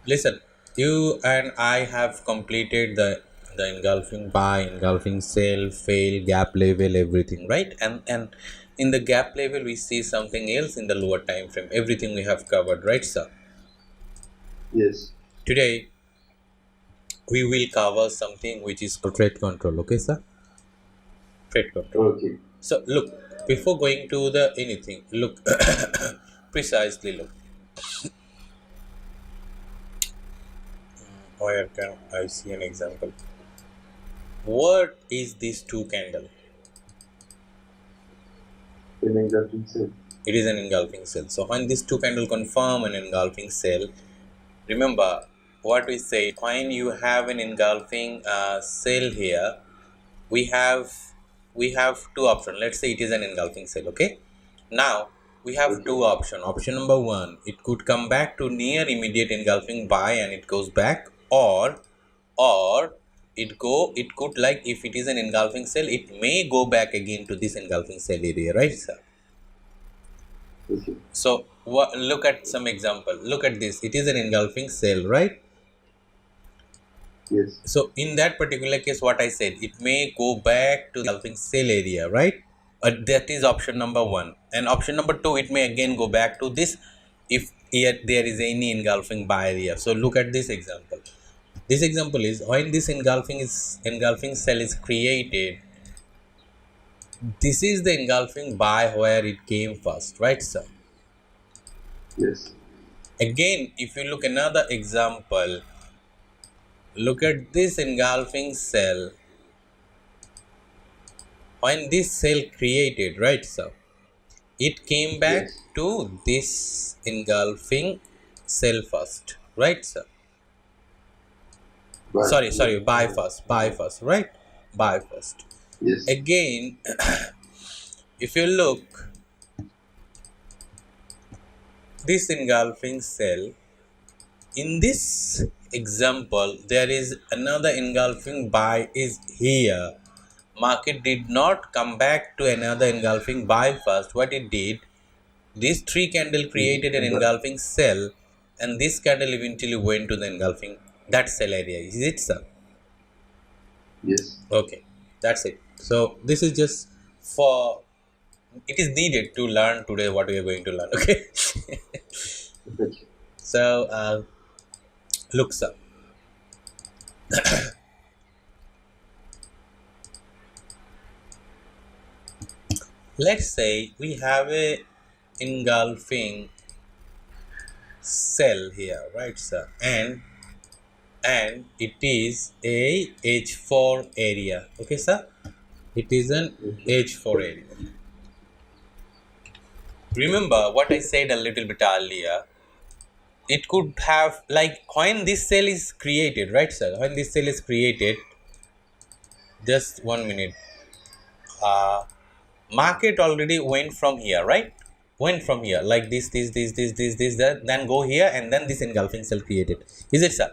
Listen, you and I have completed the engulfing buy, engulfing sell, fail, gap level, everything, right? And in the gap level, we see something else in the lower time frame. Everything we have covered, right, sir? Yes. Today we will cover something which is called trade control. Okay, sir? Trade control. Okay. So look, before going to the anything, look precisely look. Where can I see an example? What is this two candle? In engulfing cell. It is an engulfing cell. So when these two candle confirm an engulfing cell, remember what we said. When you have an engulfing cell here, we have two options. Let's say it is an engulfing cell. Okay. Now we have Okay. two options. Option number one, it could come back to near immediate engulfing buy and it goes back, or it could, like, if it is an engulfing cell, it may go back again to this engulfing cell area, right, sir? Okay. So look at some example. Look at this. It is an engulfing cell, right? Yes. So in that particular case, what I said, it may go back to the engulfing cell area, right? That is option number one. And option number two, it may again go back to this if yet there is any engulfing by area. So look at this example. This example is when this engulfing cell is created. This is the engulfing by where it came first, right, sir? Yes. Again, if you look another example, look at this engulfing cell. When this cell created, right, sir, it came back Yes. to this engulfing cell first, right, sir? But Sorry, buy first, right? Buy first. yes. Again, if you look, this engulfing cell, in this example, there is another engulfing buy is here. Market did not come back to another engulfing buy first. What it did, this three candle created an But engulfing cell, and this candle eventually went to the engulfing that cell area. Is it, sir? yes. Okay, that's it. So this is just for, it is needed to learn today what we are going to learn. Okay. Okay. So look, sir. Let's say we have a engulfing cell here, right, sir? And it is a H4 area. Okay, sir? It is an Okay. H4 area. Remember what I said a little bit earlier. It could have, like, when this cell is created, right, sir? When this cell is created, just 1 minute. Uh, Market already went from here, right? Went from here, like this, that, then go here, and then this engulfing cell created. Is it, sir?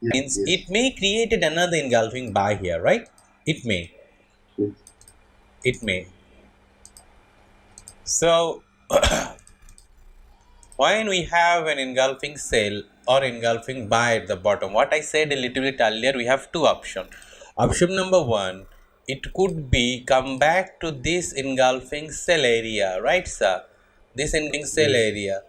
Yeah. Means Yes. it may created another engulfing by here, right? It may. Yes. It may. So when we have an engulfing cell or engulfing by at the bottom, what I said a little bit earlier, we have two options. Option number one, it could be come back to this engulfing cell area, right, sir? This engulfing cell Yes. area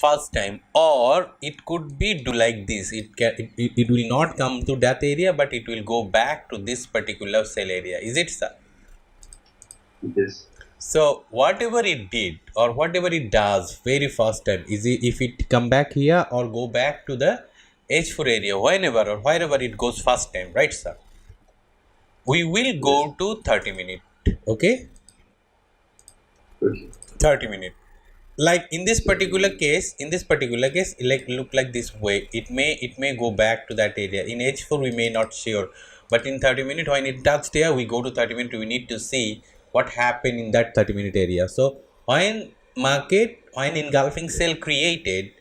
first time, or it could be do like this. It will not come to that area, but it will go back to this particular cell area. Is it, sir? Yes. So whatever it did or whatever it does very first time, is it, if it come back here or go back to the H4 area, whenever or wherever it goes first time, right, sir? We will Yes. go to 30 minute. Okay, Okay. 30 minute. Like in this So particular case, like look like this way. It may go back to that area. In H4 we may not sure, but in 30 minute when it touched here, we go to 30 minute. We need to see what happened in that 30-minute area. So when engulfing cell created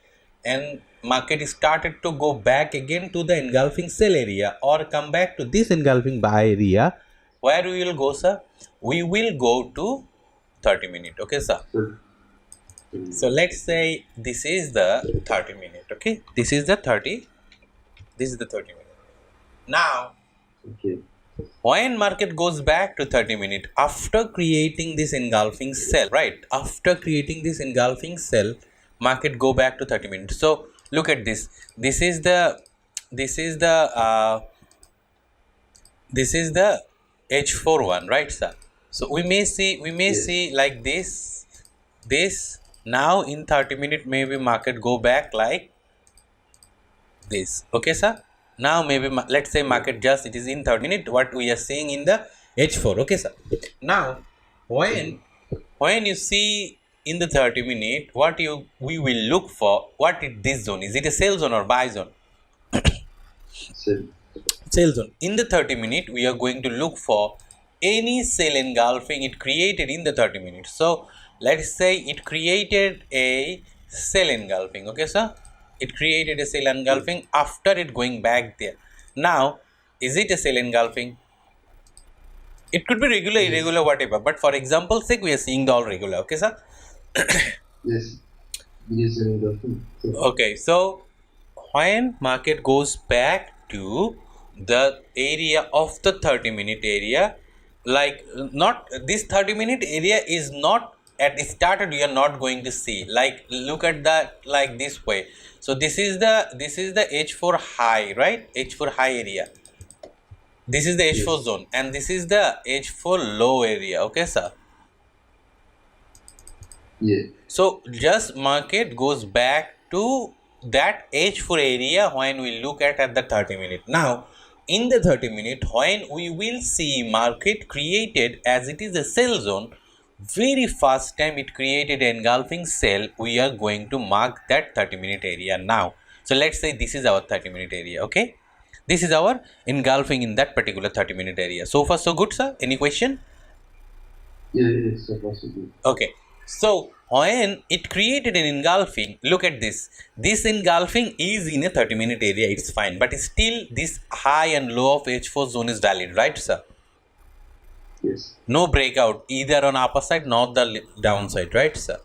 and market started to go back again to the engulfing cell area or come back to this engulfing buy area, where we will go, sir? We will go to 30 minute. Okay, sir? so So let's say this is the 30 minute, okay? This is the 30 minute. Now, Okay. when market goes back to 30 minute after creating this engulfing cell, right? After creating this engulfing cell, market go back to 30 minutes. So look at this. This is the this is the uh, this is the H4 one, right, sir? So we may see Yes. like this now in 30 minute maybe market go back like this, okay sir. Now maybe let's say Yeah. market just it is in 30 minute what we are seeing in the H4, okay sir. Now when Mhm. when you see in the 30 minute what you we will look for, what is this zone, is it a sell zone or buy zone? So, Sell zone. In the 30 minute we are going to look for any cell engulfing it created in the 30 minutes. So let's say it created a cell engulfing, okay sir. It created a cell yes. engulfing after it going back there. Now is it a cell engulfing? It could be regular, Yes. irregular, whatever, but for example sake we are seeing the all regular, okay sir. Yes. Yes, and the thing. So, Okay, so when market goes back to the area of the 30-minute area, like not this 30-minute area is not at started, we are not going to see, like look at that like this way. So this is the H4 high, right? H4 high area. This is the H4 yes. zone and this is the H4 low area, okay sir. Yeah. So just market goes back to that H4 area when we look at the 30 minute. Now in the 30 minute when we will see market created as it is a sell zone, very first time it created an engulfing cell, we are going to mark that 30 minute area now. So let's say this is our 30 minute area, okay? This is our engulfing in that particular 30 minute area. So far so good sir, any question? Yeah, yes, so possible. Okay, so when it created an engulfing, look at this. This engulfing is in a 30-minute area, it's fine, but still this high and low of H4 zone is valid, right, sir? Yes. No breakout either on upper side nor the downside, right, sir?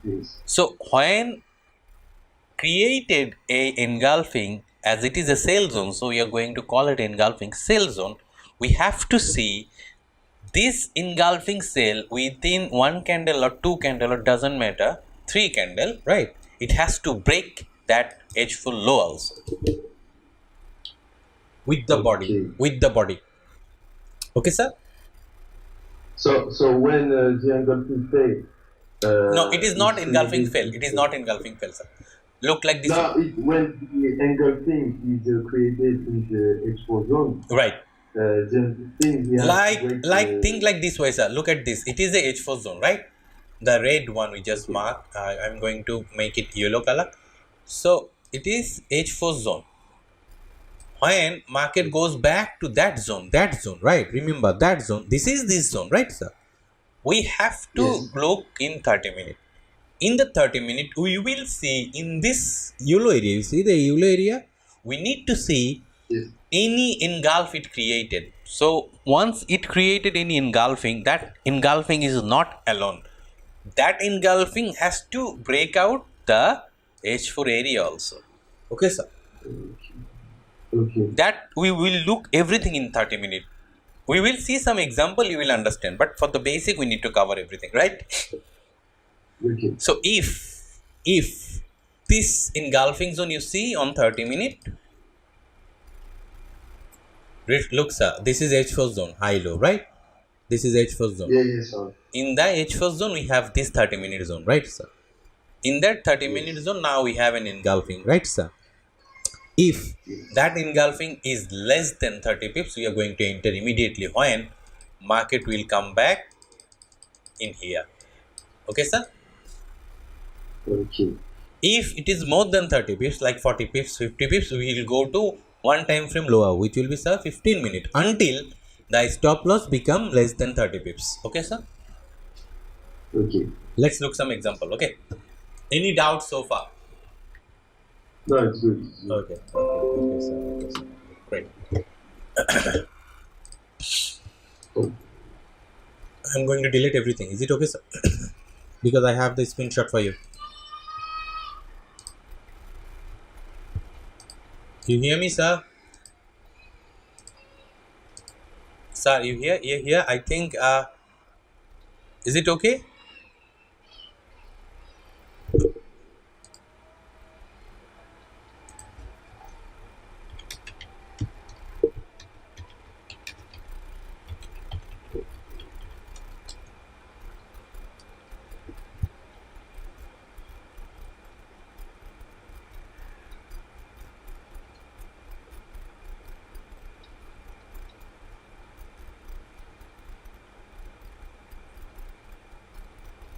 Yes. So when created a engulfing as it is a sell zone, so we are going to call it engulfing sell zone. We have to see this engulfing cell within one candle or two candle or doesn't matter, three candle, right? It has to break that edge full low also with the body, Okay. with the body. Okay, sir? So when the engulfing fail, No, it is not it's engulfing created. fell. It is not engulfing fell, sir. Look like this one. Now, when the engulfing is created in the H4 zone, Right. then the thing he has to break. Like think like this way, sir. Look at this. It is the H4 zone, right? The red one we just Okay. marked. I'm going to make it yellow color. So it is H4 zone. When market Yes. goes back to that zone, right? Remember that zone. This is this zone, right, sir? We have to Yes. look in 30 minutes. In the 30 minute, we will see in this yellow area. You see the yellow area? We need to see Yes. any engulf it created. So once it created any engulfing, that engulfing is not alone. That engulfing has to break out the H4 area also. Okay, sir. Okay. That we will look everything in 30 minutes. We will see some example, you will understand, but for the basic we need to cover everything, right? Okay. So if this engulfing zone you see on 30 minute, look sir, this is H4 zone, high low, right? This is H4 zone. Yeah. Yes. Sir. In the H4 zone we have this 30-minute zone, right sir? In that 30-minute Yes. zone now we have an engulfing, right sir? If Yes. that engulfing is less than 30 pips, we are going to enter immediately when market will come back in here. Okay, sir? Okay. If it is more than 30 pips, like 40 pips, 50 pips, we will go to one time frame lower, which will be, sir, 15 minutes until the stop loss become less than 30 pips. Okay, sir? Okay. Let's look some example. Okay. Any doubts so far? No, it's good. It's good. Okay. Okay, sir. Okay, sir. Great. Oh, I'm going to delete everything. Is it okay, sir? because I have the screenshot for you. You hear me, sir? Sir, you hear? You hear? I think. Is it okay?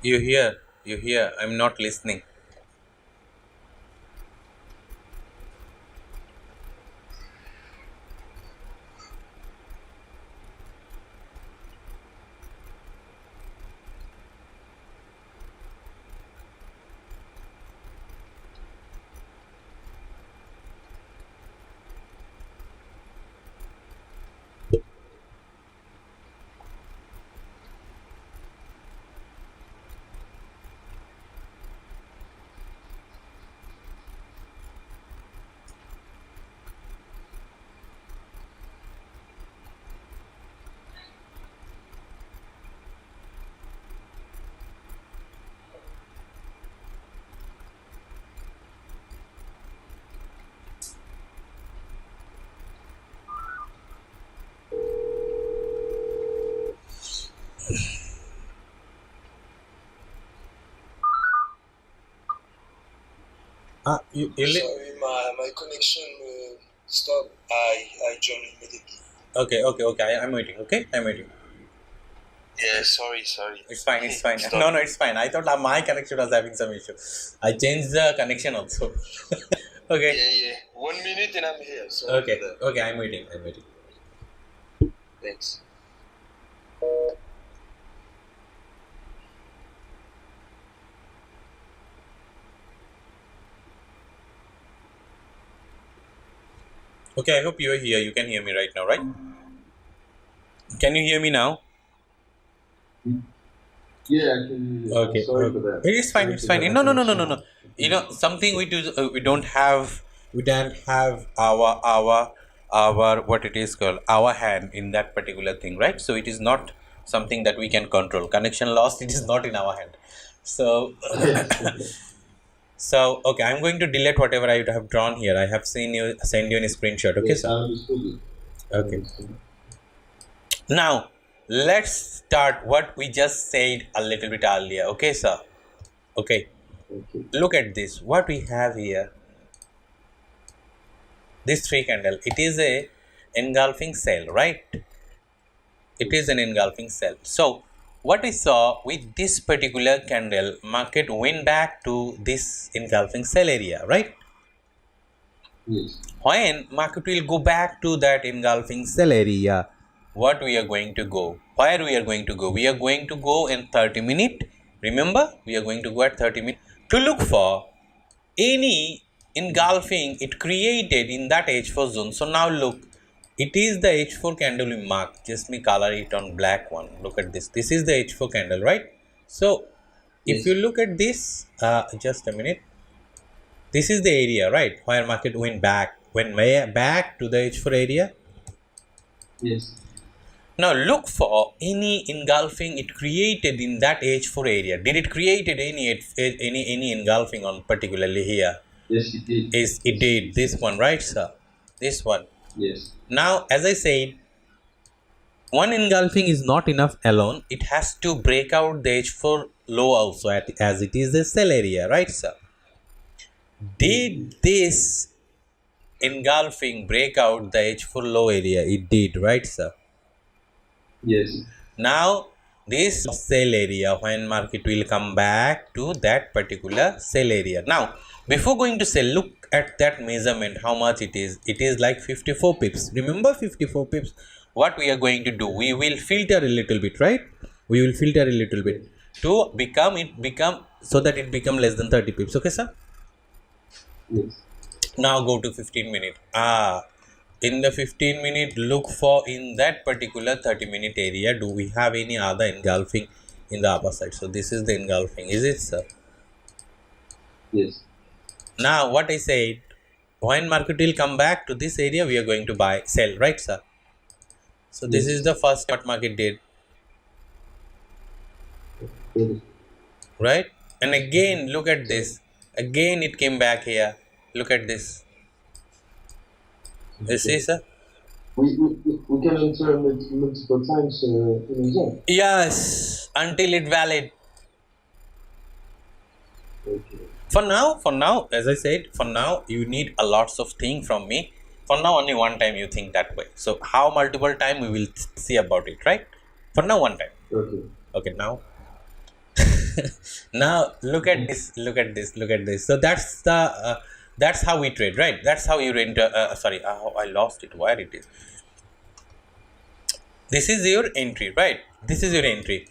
You hear? You hear? I'm not listening. Sorry, my connection stopped. I joined immediately. Okay. I'm waiting. Okay, I'm waiting. Yeah, sorry. It's fine. It's fine. Stop. No, it's fine. I thought my connection was having some issue. I changed the connection also. Okay. Yeah. 1 minute and I'm here. So Okay. I'm waiting. Thanks. Okay. I hope you are here. You can hear me right now, right? Can you hear me now? Yeah, I can hear you. Okay. Sorry for that. It is fine. It's fine. No. You know something we do. We don't have. We don't have our what it is called our hand in that particular thing, right? So it is not something that we can control. Connection lost. It is not in our hand. So so okay. I'm going to delete whatever I have drawn here. I have seen you send you a screenshot. Okay, Yes, I sir. understood it. I Okay. understood. Now let's start what we just said a little bit earlier. Okay, sir. Okay. Okay. Look at this. What we have here. This three candle. It is a engulfing cell, right? It is an engulfing cell. So what we saw with this particular candle, market went back to this engulfing cell area, right? Yes. When market will go back to that engulfing cell area, what we are going to go? Where we are going to go? We are going to go in 30 minutes. Remember, we are going to go at 30 minutes to look for any engulfing it created in that H4 zone. So now look, it is the H4 candle we mark. Just me color it on black one. Look at this. This is the H4 candle, right? So if Yes. you look at this, just a minute. This is the area, right? Where market went back to the H4 area. Yes. Now look for any engulfing it created in that H4 area. Did it created any engulfing on particularly here? Yes, it did. It did this one, right, sir? This one. Yes. Now, as I said, one engulfing is not enough alone. It has to break out the H4 low also as it is the cell area, right, sir? Did this engulfing break out the H4 low area? It did, right, sir? Yes. Now, this cell area, when market will come back to that particular cell area. Now, before going to sell, look at that measurement, how much it is. It is like 54 pips. Remember 54 pips? What we are going to do? We will filter a little bit, right? We will filter a little bit to become so that it become less than 30 pips. Okay, sir? Yes. Now go to 15 minute. In the 15 minute, look for in that particular 30-minute area, do we have any other engulfing in the upper side. So this is the engulfing, is it, sir? Yes. Now what I said, when market will come back to this area, we are going to buy, sell, right, sir? So this is Yes. the first what market did, Yes. right? And again, look at this. Again, it came back here. Look at this. You see, sir? We can enter multiple times in a zone. Yes, until it valid. Okay. For now, as I said, for now, you need a lots of thing from me. For now, only one time you think that way. So how multiple time we will see about it, right? For now, one time. Okay. Okay, now. Now look at this. Look at this. Look at this. So that's how we trade, right? That's how you enter. Sorry, I lost it. Where it is? This is your entry, right? This is your entry.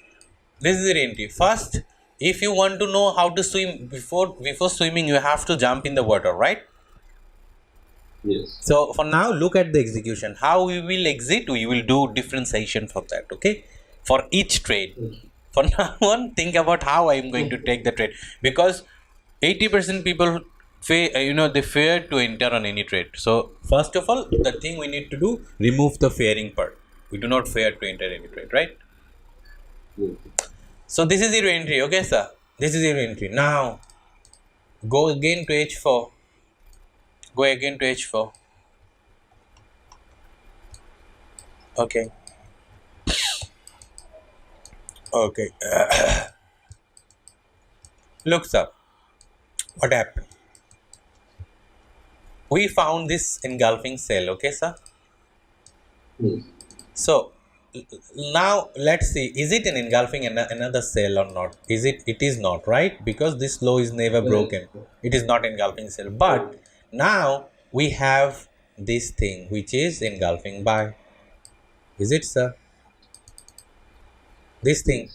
This is your entry. First, if you want to know how to swim before swimming, you have to jump in the water, right? Yes. So for now, look at the execution. How we will exit, we will do differentiation for that. Okay, for each trade. Okay. For now on, think about how I am going to take the trade, because 80% people they fear to enter on any trade. So first of all, the thing we need to do, remove the fearing part. We do not fear to enter any trade, right? Yes. So this is your entry, okay, sir? This is your entry. Now go again to H4. Go again to H4. Okay. Okay. Look, sir. What happened? We found this engulfing cell, okay, sir? Yes. So now let's see, is it an engulfing another cell or not? It is not, right? Because this low is never broken. It is not engulfing cell. But now we have this thing which is engulfing buy. Is it, sir? This thing.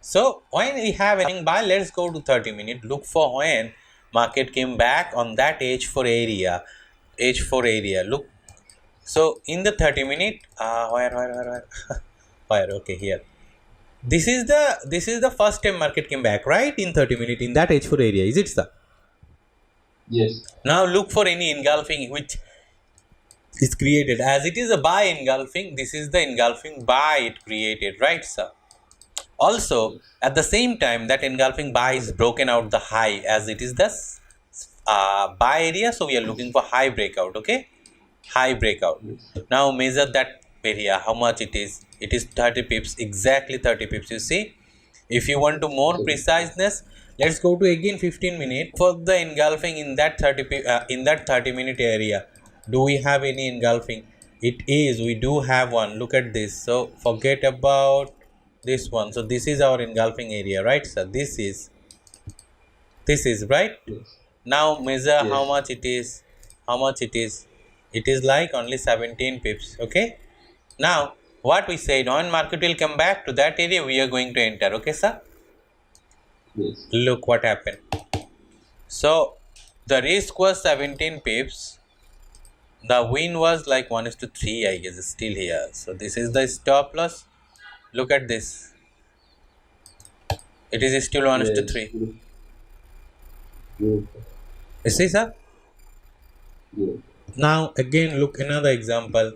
So when we have anything buy, let's go to 30 minutes. Look for when market came back on that H4 area. H4 area. Look. So in the 30 minute, where? Where? Okay, here. This is the first time market came back, right? In 30 minutes in that H4 area. Is it, sir? Yes. Now look for any engulfing which is created. As it is a buy engulfing, this is the engulfing buy it created, right, sir? Also, at the same time, that engulfing buy is broken out the high, as it is the buy area. So we are looking for high breakout, okay? High breakout. Now measure that area, how much it is. It is 30 pips, exactly 30 pips. You see, if you want to more preciseness, let's go to again 15 minutes for the engulfing in that 30 minute area. Do we have any engulfing? It is, we do have one. Look at this. So forget about this one. So this is our engulfing area, right, sir? This is right. Yes. Now measure how much it is. How much it is? It is like only 17 pips. Okay. Now what we said, on market will come back to that area, we are going to enter. Okay, sir? Yes. Look what happened. So the risk was 17 pips. The win was like 1:3, I guess, still here. So this is the stop loss. Look at this. It is still 1:3. Yes. You see, sir? Yes. Now again, look another example.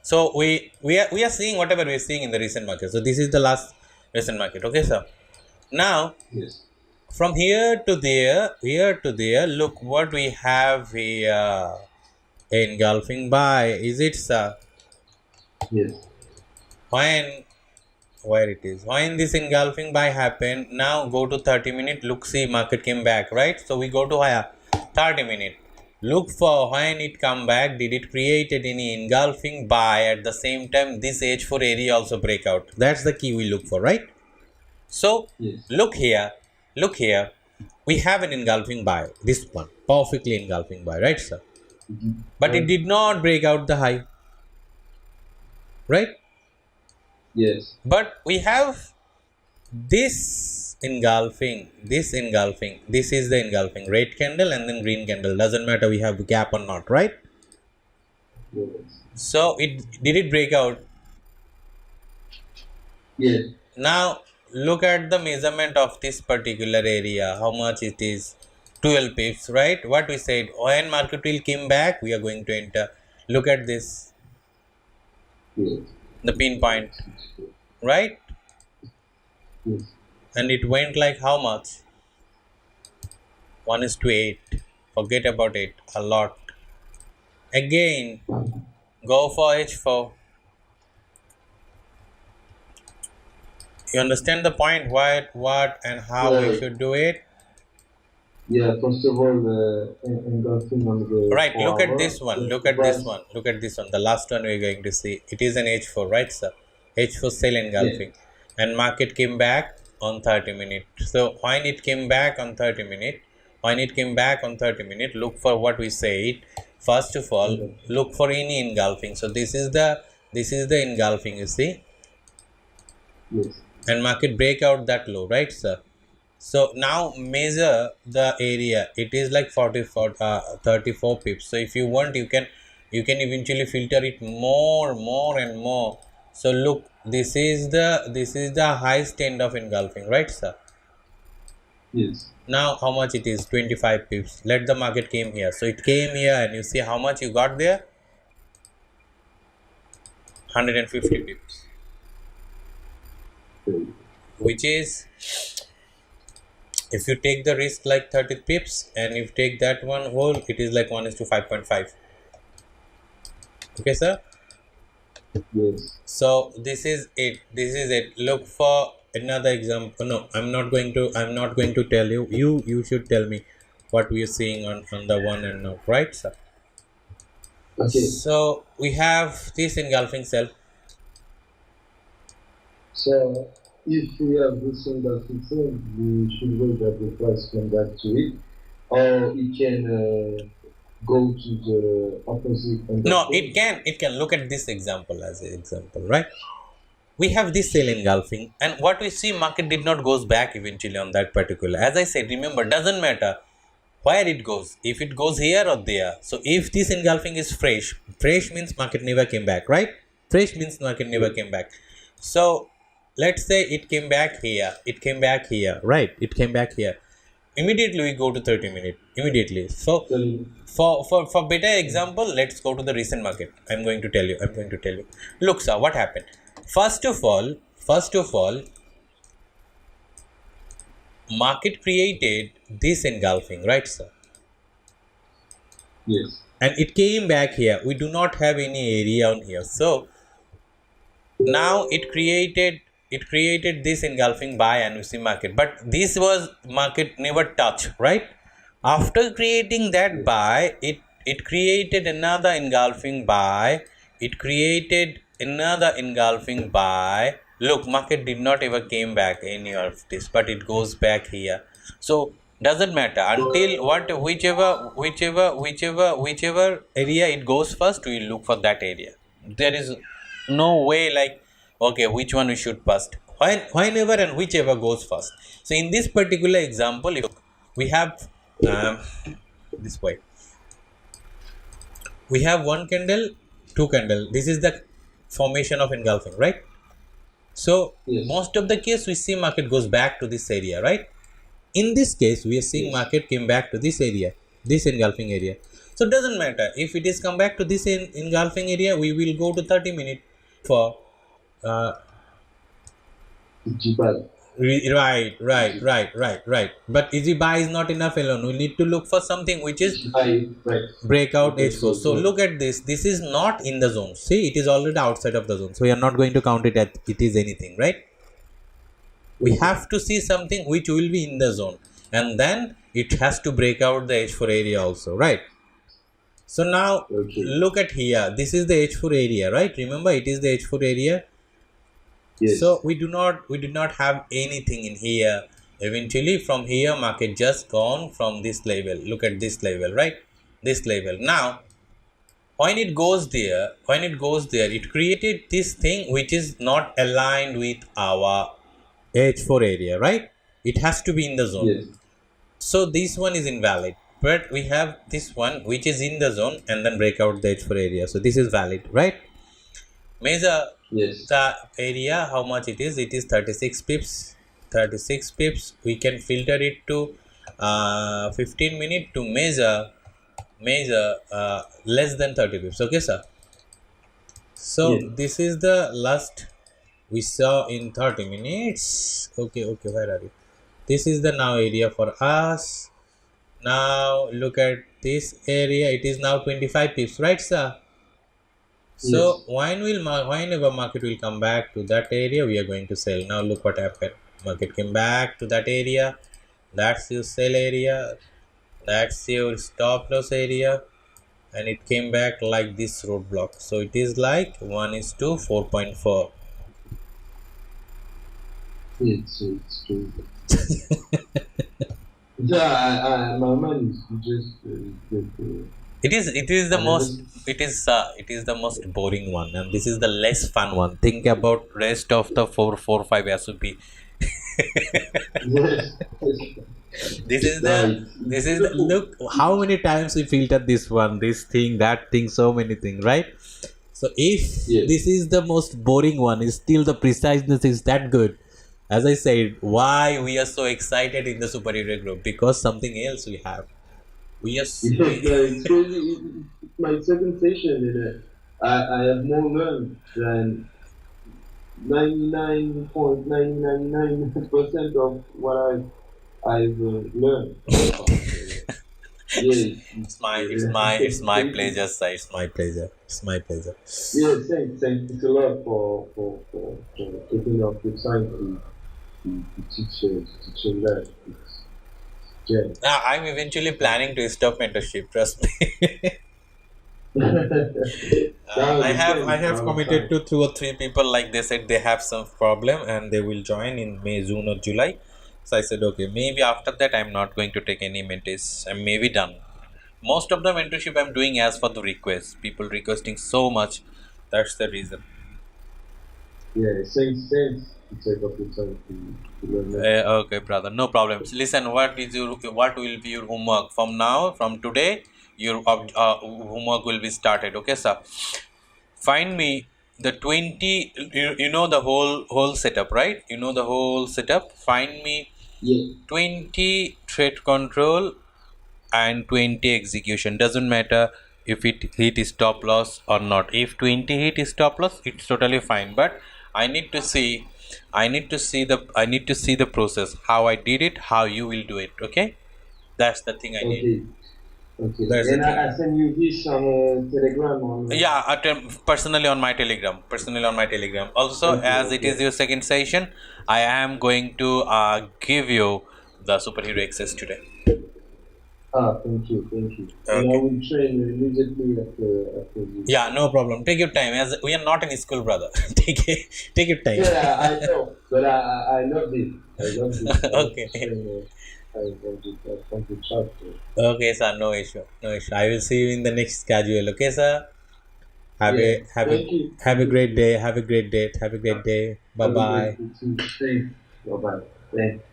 So we are seeing whatever we are seeing in the recent market. So this is the last recent market. Okay, sir. Now Yes. from here to there, look what we have here. Engulfing buy. Is it, sir? Yes. Where it is? When this engulfing buy happened, now go to 30 minutes. Look, see, market came back, right? So we go to higher 30 minutes. Look for when it come back, did it created any engulfing buy at the same time this H4 area also break out. That's the key we look for, right? So look here, we have an engulfing buy, this one, perfectly engulfing buy, right, sir? But it did not break out the high, right? Yes. But we have this engulfing, this is the engulfing, red candle and then green candle, doesn't matter we have gap or not, right? Yes. So it did it break out? Yes. Now look at the measurement of this particular area, how much it is. 12 pips, right? What we said, when market will come back, we are going to enter. Look at this, Yes. the pinpoint, right? Yes. And it went like how much? 1 is to 8. Forget about it, a lot. Again, go for H4. You understand the point? What, and how we Yeah. should do it? Yeah. First of all, engulfing on the Right, look at 4 hour. this one. Then Look the at this price. one. Look at this one. The last one we're going to see. It is an H4, right, sir? H4 sell Yeah. engulfing. And market came back on 30 minutes. So when it came back on 30 minutes, look for what we said. First of all, Engulfing. look for any engulfing. So this is the engulfing, you see, Yes. and market break out that low, right, sir? So now measure the area. It is like 44, 34 pips. So if you want, you can eventually filter it more and more. So look, this is the highest end of engulfing, right, sir? Yes. Now how much it is? 25 pips. Let the market came here. So it came here, and you see how much you got there? 150 pips, Okay. which is, if you take the risk like 30 pips and if you take that one whole, it is like 1 is to 5.5. Okay, sir? Yes. So this is it. Look for another example. No, I'm not going to tell you. You should tell me what we are seeing on the one and now, right, sir? Okay. So we have this engulfing cell. So if we have this engulfing cell, we should wait that the price come back to it, or it can go to the opposite end No, of it can look at this example as an example, right? We have this cell engulfing, and what we see, market did not goes back eventually on that particular. As I said, remember, doesn't matter where it goes, if it goes here or there. So if this engulfing is fresh means market never came back, right? Fresh means market never came back. So let's say it came back here, right? It came back here. Immediately we go to 30 minute, immediately. So selling. for better example, let's go to the recent market. I'm going to tell you. Look, sir, what happened? First of all, market created this engulfing, right, sir? Yes. And it came back here. We do not have any area on here. So now it created this engulfing buy and we see market. But this was market never touch, right? After creating that buy, it created another engulfing buy. It created another engulfing buy. Look, market did not ever came back any of this, but it goes back here. So doesn't matter until whichever area it goes first, we look for that area. There is no way like, okay, which one we should first. Whenever and whichever goes first. So in this particular example, if we have um, this way, we have one candle, two candle. This is the formation of engulfing, right? So Yes. most of the case we see market goes back to this area, right? In this case, we are seeing Yes. market came back to this area, this engulfing area. So it doesn't matter if it is come back to this engulfing area. We will go to 30 minutes for uh, Did buy? right. But easy buy is not enough alone. We need to look for something which is Did buy? Right. breakout Okay. H4. So look at this. This is not in the zone. See, it is already outside of the zone. So we are not going to count it as it is anything, right? We have to see something which will be in the zone, and then it has to break out the H4 area also, right? So now Okay. look at here. This is the H4 area, right? Remember, it is the H4 area. Yes. So we did not have anything in here. Eventually from here market just gone from this level. Look at this level, right? This level. Now when it goes there, it created this thing which is not aligned with our H4 area, right? It has to be in the zone. Yes. So this one is invalid. but we have this one which is in the zone and then break out the H4 area. So this is valid, right? Measure Yes. the area, how much it is? It is 36 pips. 36 pips. We can filter it to 15 minutes to measure less than 30 pips. Okay, sir. So Yes. this is the last we saw in 30 minutes. Okay, okay, where are you? This is the now area for us. Now look at this area. It is now 25 pips, right, sir? So Yes. whenever market will come back to that area, we are going to sell. Now look what happened. Market came back to that area. That's your sell area. That's your stop loss area, and it came back like this roadblock. So it is like 1 is to 4.4. It's true. Yeah, my mind is just It is the I never. most it is the most boring one, and this is the less fun one. Think about rest of the 4 4 5 SUP. Yes. This is No, the it's this is the beautiful. look how many times we filtered this one, this thing, that thing, so many things, right? So if Yes. this is the most boring one, is still the preciseness is that good. As I said, why we are so excited in the superior group? Because something else we have. We are Yes, we no, it's crazy. It's my second session, and I have more learned than 99.999% of what I've learned so far. So, yeah, it's my thank you. pleasure, sir. It's my pleasure. It's my pleasure. Yeah, thanks a lot for taking up the time to teach that. It's great. I'm eventually planning to stop mentorship. Trust me. Now I the have I same have around committed time. to 2 or 3 people. Like they said, they have some problem and they will join in May, June, or July. So I said, okay, maybe after that I'm not going to take any mentees. I'm maybe done. Most of the mentorship I'm doing as for the request. People requesting so much. That's the reason. Yeah, thanks to take up the time to learn that. Okay, brother, no problems. Listen, what will be your homework from now? From today, your homework will be started. Okay, sir. Find me the 20. You know the whole setup, right? You know the whole setup. Find me Yeah, 20 trade control and 20 execution. Doesn't matter if it hit stop loss or not. If 20 hit stop loss, it's totally fine. But I need to see, I need to see the process, how I did it, how you will do it. Okay, that's the thing I need. okay, okay. That's the And thing. I send you this on Telegram on. Yeah, personally on my telegram. Personally on my telegram. Also, Okay, as it is okay. your second session, I am going to give you the superhero access today. Ah, thank you. And I Okay. will train immediately after this. Yeah, no problem. Take your time. As we are not in school, brother. Take your time. Yeah, I know, but I love this. I love this. I love to Okay. train. I want to chat. Okay, sir. No issue. No issue. I will see you in the next schedule. Okay, sir. Have Yeah, a have a thank you. have a great day. Have a great day. Have a great day. Bye Have a great bye. day too. Thanks. Bye bye. Thanks.